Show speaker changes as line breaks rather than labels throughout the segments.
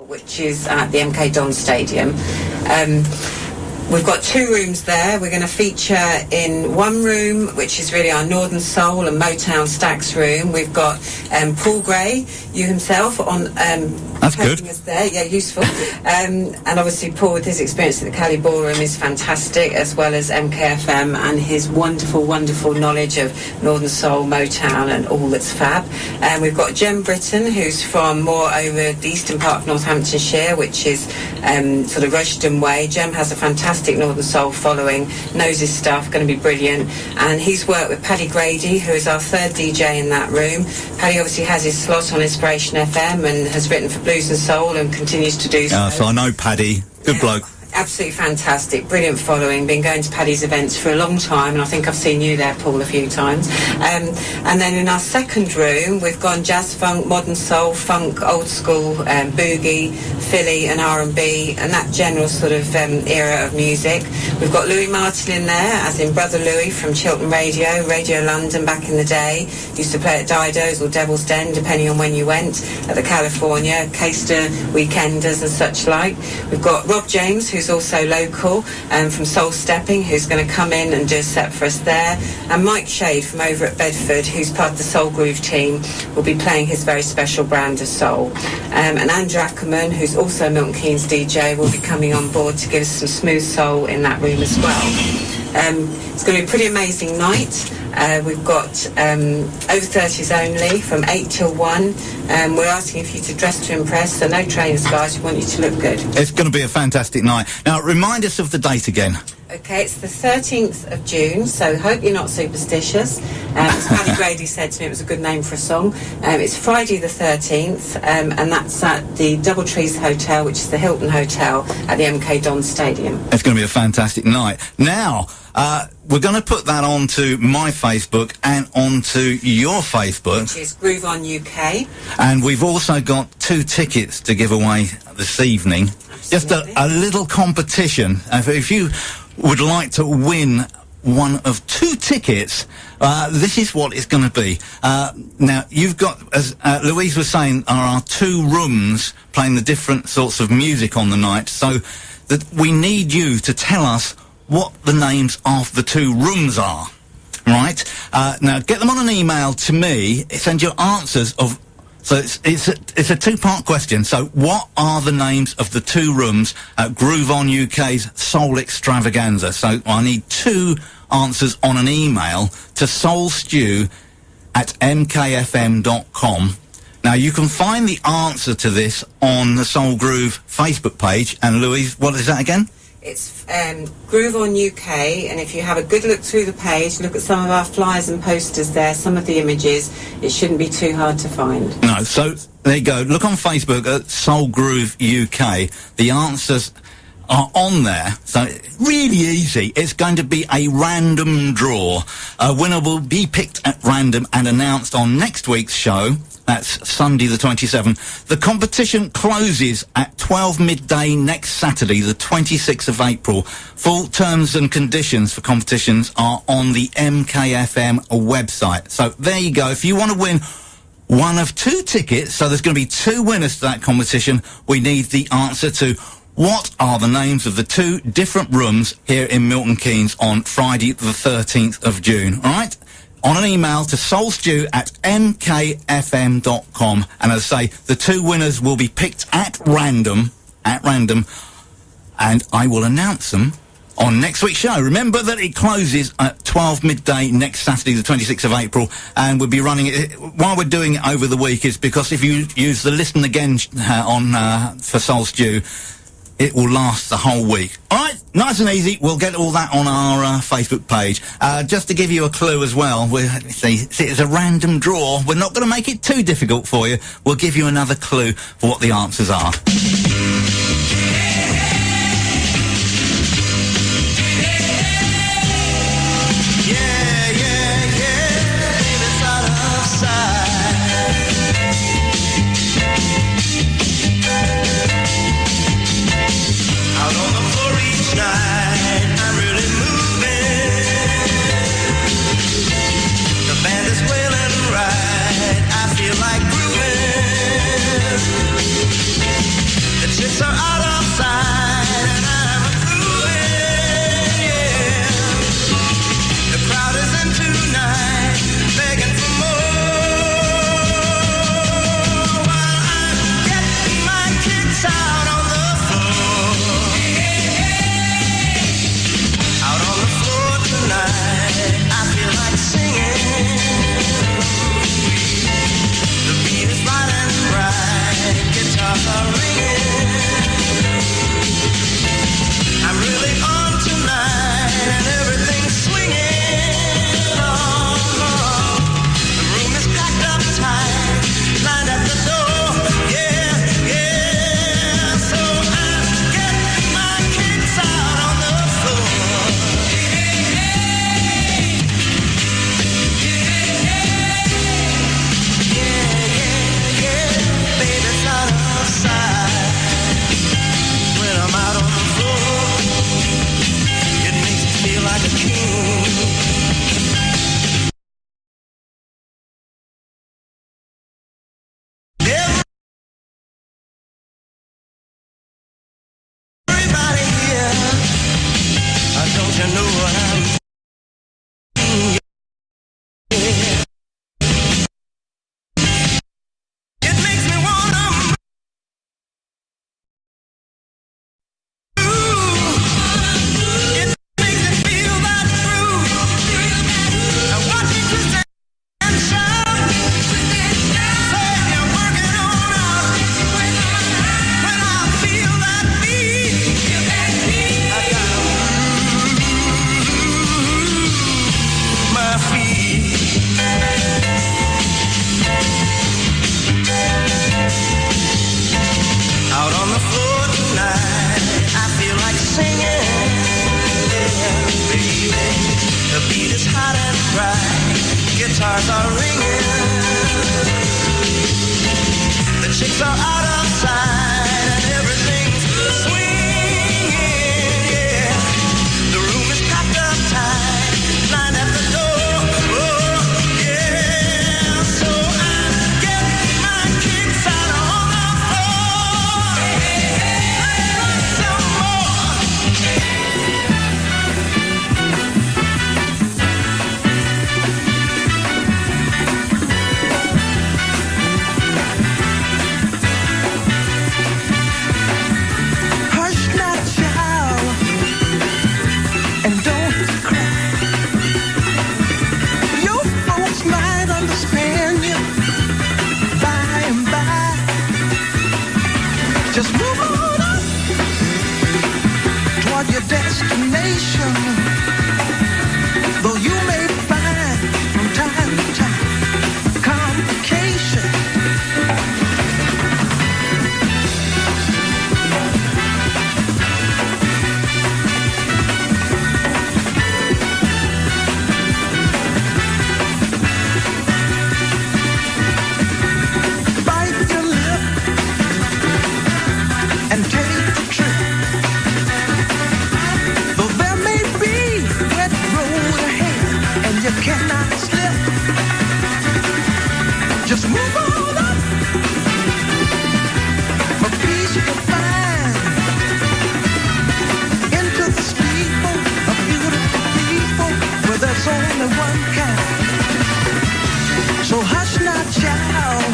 which is at the MK Don Stadium. We've got 2 rooms there. We're going to feature in one room, which is really our Northern Soul and Motown Stax room. We've got Paul Gray, you himself, on
that's good.
Us there. Yeah, useful. And obviously Paul, with his experience at the Cali Ballroom, is fantastic, as well as MKFM and his wonderful, wonderful knowledge of Northern Soul, Motown, and all that's fab. And we've got Jem Britton, who's from more over the eastern part of Northamptonshire, which is sort of Rushden way. Jem has a fantastic Northern Soul following, knows his stuff, going to be brilliant. And he's worked with Paddy Grady, who is our 3rd DJ in that room. Paddy obviously has his slot on Inspiration FM and has written for Blues and Soul and continues to do so.
So I know Paddy, good bloke.
Absolutely fantastic, brilliant following. Been going to Paddy's events for a long time, and I think I've seen you there, Paul, a few times. And then in our second room, we've gone jazz, funk, modern soul, funk, old school, boogie, Philly, and R&B, and that general sort of era of music. We've got Louis Martin in there, as in Brother Louis from Chiltern Radio, Radio London back in the day. Used to play at Dido's or Devil's Den, depending on when you went, at the California, Caister Weekenders and such like. We've got Rob James, who's also local, from Soul Stepping, who's going to come in and do a set for us there, and Mike Shade from over at Bedford, who's part of the Soul Groove team, will be playing his very special brand of soul. And Andrew Ackerman, who's also Milton Keynes DJ, will be coming on board to give us some smooth soul in that room as well. It's going to be a pretty amazing night. We've got over 30s only from 8 till 1. We're asking for you to dress to impress, so no trainers, guys. We want you to look good.
It's going to be a fantastic night. Now, remind us of the date again.
Okay, it's the 13th of June, so hope you're not superstitious. As Paddy Grady said to me, it was a good name for a song. It's Friday the 13th, and that's at the Doubletrees Hotel, which is the Hilton Hotel at the MK Don Stadium.
It's going to be a fantastic night. Now, we're going to put that onto my Facebook and onto your Facebook.
Which is Groove On UK.
And we've also got 2 tickets to give away this evening. Absolutely. Just a little competition. If you would like to win one of 2 tickets, this is what it's going to be. Now, you've got, as Louise was saying, are our 2 rooms playing the different sorts of music on the night, so that we need you to tell us what the names of the 2 rooms are, right? Now, get them on an email to me, send your answers of... So it's a 2-part question. So what are the names of the 2 rooms at Groove On UK's Soul Extravaganza? So I need 2 answers on an email to soulstew@mkfm.com. Now, you can find the answer to this on the Soul Groove Facebook page. And Louise, what is that again?
It's Groove On UK, and if you have a good look through the page, look at some of our flyers and posters there, some of the images, it shouldn't be too hard to find.
No, so there you go. Look on Facebook at Soul Groove UK. The answers are on there, so really easy. It's going to be a random draw. A winner will be picked at random and announced on next week's show. That's Sunday the 27th. The competition closes at 12 midday next Saturday, the 26th of April. Full terms and conditions for competitions are on the MKFM website. So there you go. If you want to win one of 2 tickets, so there's going to be 2 winners to that competition, we need the answer to what are the names of the 2 different rooms here in Milton Keynes on Friday the 13th of June. All right? On an email to soulstew@mkfm.com. And as I say, the 2 winners will be picked at random, and I will announce them on next week's show. Remember that it closes at 12 midday next Saturday, the 26th of April, and we'll be running it. While we're doing it over the week is because if you use the Listen Again for Soul Stew, it will last the whole week. All right, nice and easy. We'll get all that on our Facebook page. Just to give you a clue as well, it's a random draw. We're not going to make it too difficult for you. We'll give you another clue for what the answers are.
chicks are out of sight and I'm through it, yeah. The crowd is in tonight, begging for more. While I'm getting my kicks out on the floor. Out on the floor tonight, I feel like singing. The beat is right and bright, guitars are ringing. I'm really on tonight and everything's swinging. Oh, the room is packed up tight, lined at the door. Yeah, yeah. So I'm getting my kicks out on the floor. Baby's out of sight. When I'm out on the floor, it makes me feel like a king. Everybody here, don't you know what I'm saying? It makes me wanna move. It makes me feel that groove. I want you to stand and shout. Say you're working on out. When I feel that beat, I gotta move my feet. Out on the floor tonight, I feel like singing. Yeah, baby, the beat is hot and bright, guitars are ringing. The chicks are out of sight and everything's swinging. Yeah, the room is packed up tight, lined at the door. Oh, yeah, so I'm getting my kicks out on the floor. Some more. Hush now, child, and don't cry. Your folks might understand you by and by. Just move on up toward your destination. Though you may find from time to time complications. Bite your lip and take the trip. Though there may be wet road ahead and you cannot slip, just move on up. For peace you find into the steeple of beautiful people where there's only one kind. So hush now, child,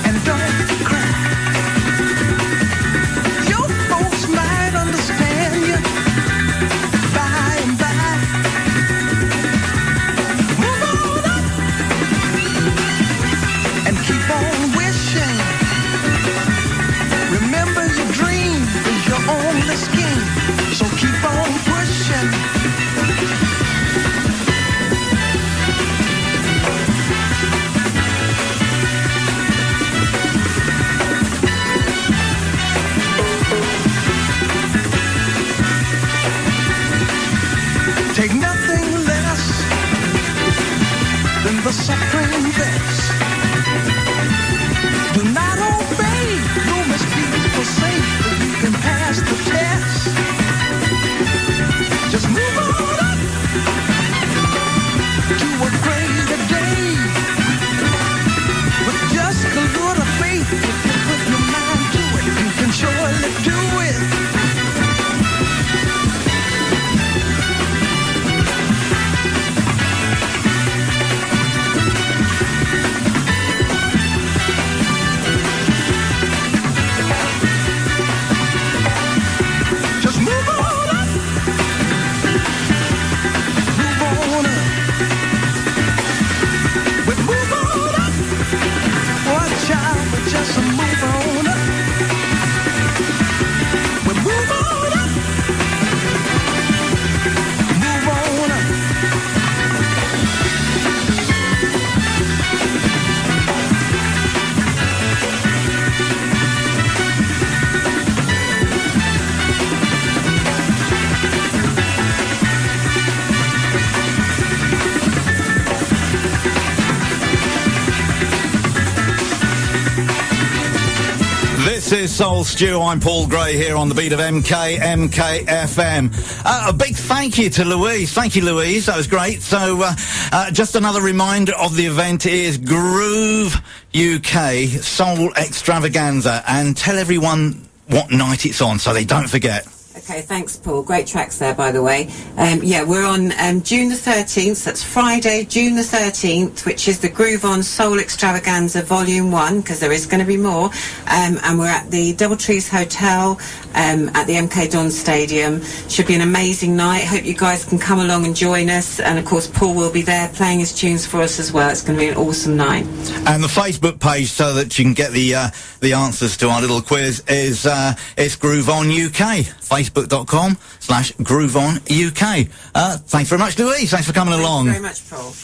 and don't cry. Your folks might understand you by and by. Move on up and keep on wishing. Remember your dream is your only scheme, so keep on pushing. Take nothing less than the supreme best. Do not obey, you must be safe, but you can pass the test. Just move
is Soul Stew. I'm Paul Gray here on the beat of MKFM. A big thank you to Louise. Thank you, Louise. That was great. So, just another reminder of the event is Groove UK Soul Extravaganza, and tell everyone what night it's on so they don't forget.
Okay, thanks, Paul. Great tracks there, by the way. Yeah, we're on June the 13th. That's Friday, June the 13th, which is the Groove On Soul Extravaganza Volume 1, because there is going to be more. And we're at the Doubletrees Hotel at the MK Dons Stadium. Should be an amazing night. Hope you guys can come along and join us. And, of course, Paul will be there playing his tunes for us as well. It's going to be an awesome night.
And the Facebook page, so that you can get the answers to our little quiz, is it's Groove On UK. Facebook.com/GrooveOnUK. Thanks very much, Louise. Thanks for coming along.
Thank you very much, Paul.